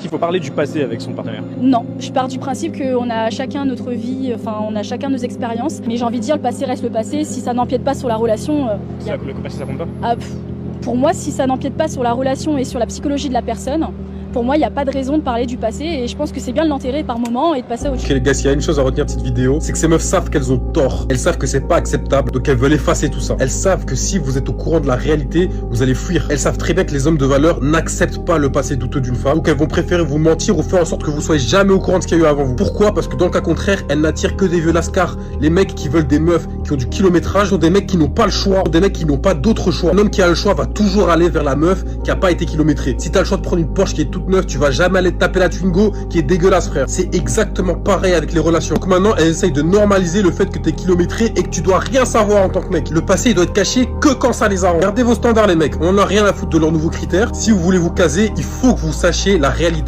qu'il faut parler du passé avec son partenaire? Non, je pars du principe qu'on a chacun notre vie, on a chacun nos expériences, mais j'ai envie de dire le passé reste le passé, si ça n'empiète pas sur la relation... Le passé, ça compte pas? Pour moi, si ça n'empiète pas sur la relation et sur la psychologie de la personne, pour moi, il n'y a pas de raison de parler du passé et je pense que c'est bien de l'enterrer par moment et de passer à autre chose. Ok les gars, s'il y a une chose à retenir de cette vidéo, c'est que ces meufs savent qu'elles ont tort. Elles savent que c'est pas acceptable, donc elles veulent effacer tout ça. Elles savent que si vous êtes au courant de la réalité, vous allez fuir. Elles savent très bien que les hommes de valeur n'acceptent pas le passé douteux d'une femme, donc elles vont préférer vous mentir ou faire en sorte que vous soyez jamais au courant de ce qu'il y a eu avant vous. Pourquoi? Parce que dans le cas contraire, elles n'attirent que des vieux lascars. Les mecs qui veulent des meufs qui ont du kilométrage sont des mecs qui n'ont pas le choix, des mecs qui n'ont pas d'autre choix. Un homme qui a le choix va toujours aller vers la meuf qui a pas été kilométrée. Si t'as le choix de prendre une Porsche qui est toute neuve, tu vas jamais aller taper la Twingo qui est dégueulasse, frère. C'est exactement pareil avec les relations. Donc maintenant, elles essayent de normaliser le fait que t'es kilométré et que tu dois rien savoir en tant que mec. Le passé, il doit être caché que quand ça les arrange. Gardez vos standards, les mecs. On en a rien à foutre de leurs nouveaux critères. Si vous voulez vous caser, il faut que vous sachiez la réalité.